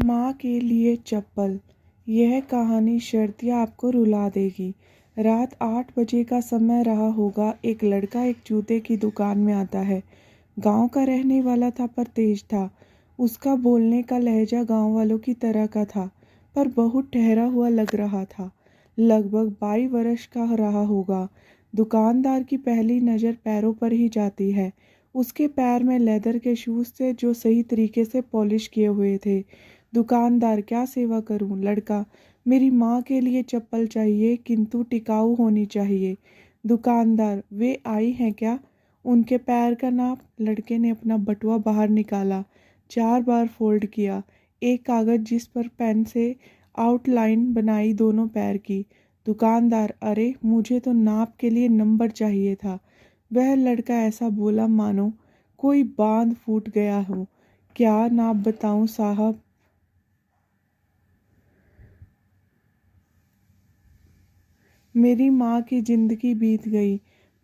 माँ के लिए चप्पल। यह कहानी शर्तिया आपको रुला देगी। रात 8 बजे का समय रहा होगा। एक लड़का एक जूते की दुकान में आता है। गांव का रहने वाला था पर तेज था। उसका बोलने का लहजा गांव वालों की तरह का था पर बहुत ठहरा हुआ लग रहा था। लगभग 22 वर्ष का रहा होगा। दुकानदार की पहली नज़र पैरों पर ही जाती है। उसके पैर में लेदर के शूज़ थे जो सही तरीके से पॉलिश किए हुए थे। दुकानदार, क्या सेवा करूं? लड़का, मेरी माँ के लिए चप्पल चाहिए किंतु टिकाऊ होनी चाहिए। दुकानदार, वे आई हैं क्या? उनके पैर का नाप? लड़के ने अपना बटुआ बाहर निकाला, 4 बार फोल्ड किया, एक कागज़ जिस पर पेन से आउटलाइन बनाई दोनों पैर की। दुकानदार, अरे मुझे तो नाप के लिए नंबर चाहिए था। वह लड़का ऐसा बोला मानो कोई बांध फूट गया हो। क्या नाप बताऊं साहब? मेरी माँ की जिंदगी बीत गई।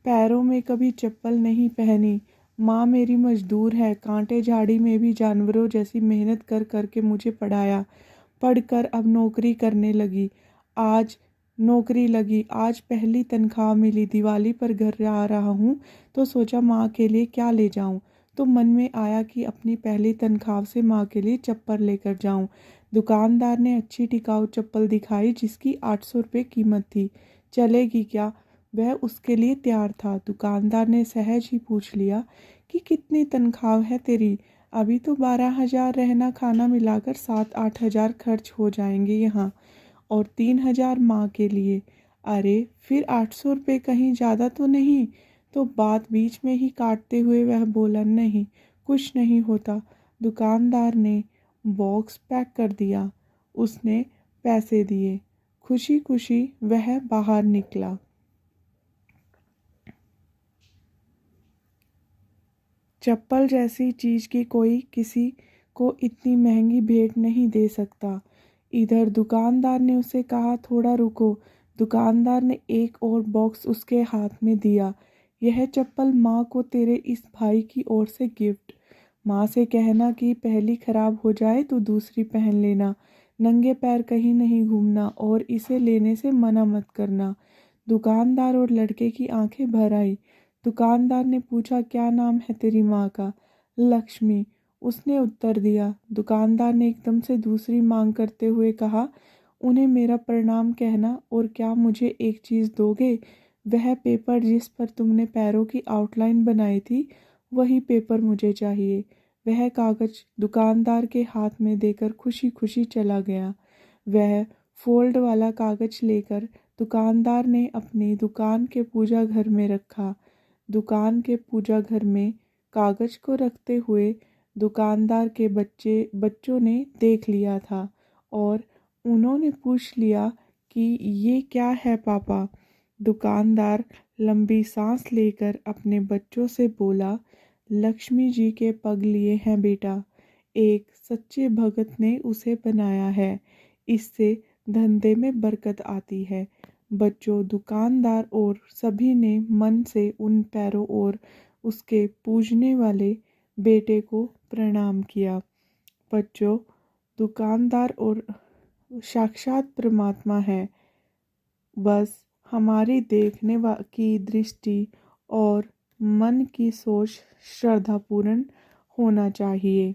पैरों में कभी चप्पल नहीं पहनी। माँ मेरी मजदूर है। कांटे झाड़ी में भी जानवरों जैसी मेहनत कर कर के मुझे पढ़ाया। पढ़कर अब नौकरी करने लगी। आज नौकरी लगी, आज पहली तनख्वाह मिली। दिवाली पर घर आ रहा हूँ तो सोचा माँ के लिए क्या ले जाऊँ। तो मन में आया कि अपनी पहली तनख्वाह से माँ के लिए चप्पल लेकर जाऊँ। दुकानदार ने अच्छी टिकाऊ चप्पल दिखाई जिसकी 800 रुपये कीमत थी। चलेगी क्या? वह उसके लिए तैयार था। दुकानदार ने सहज ही पूछ लिया कि कितनी तनख्वाह है तेरी? अभी तो 12,000, रहना खाना मिलाकर 7-8 हज़ार खर्च हो जाएंगे यहाँ, और 3,000 माँ के लिए। अरे फिर 800 रुपये कहीं ज़्यादा तो नहीं? तो बात बीच में ही काटते हुए वह बोला, नहीं कुछ नहीं होता। दुकानदार ने बॉक्स पैक कर दिया। उसने पैसे दिए। खुशी खुशी वह बाहर निकला। चप्पल जैसी चीज की कोई किसी को इतनी महंगी भेंट नहीं दे सकता। इधर दुकानदार ने उसे कहा, थोड़ा रुको। दुकानदार ने एक और बॉक्स उसके हाथ में दिया। यह चप्पल माँ को तेरे इस भाई की ओर से गिफ्ट। माँ से कहना कि पहली खराब हो जाए तो दूसरी पहन लेना। नंगे पैर कहीं नहीं घूमना और इसे लेने से मना मत करना। दुकानदार और लड़के की आंखें भर आई। दुकानदार ने पूछा, क्या नाम है तेरी माँ का? लक्ष्मी, उसने उत्तर दिया। दुकानदार ने एकदम से दूसरी मांग करते हुए कहा, उन्हें मेरा प्रणाम कहना, और क्या मुझे एक चीज़ दोगे? वह पेपर जिस पर तुमने पैरों की आउटलाइन बनाई थी, वही पेपर मुझे चाहिए। वह कागज दुकानदार के हाथ में देकर खुशी खुशी चला गया। वह फोल्ड वाला कागज लेकर दुकानदार ने अपनी दुकान के पूजा घर में रखा। दुकान के पूजा घर में कागज को रखते हुए दुकानदार के बच्चों ने देख लिया था और उन्होंने पूछ लिया कि ये क्या है पापा? दुकानदार लंबी सांस लेकर अपने बच्चों से बोला, लक्ष्मी जी के पग लिए हैं बेटा। एक सच्चे भगत ने उसे बनाया है। इससे धंधे में बरकत आती है। बच्चों, दुकानदार और सभी ने मन से उन पैरों और उसके पूजने वाले बेटे को प्रणाम किया। बच्चों, दुकानदार और साक्षात परमात्मा है। बस हमारी देखने की दृष्टि और मन की सोच श्रद्धापूर्ण होना चाहिए।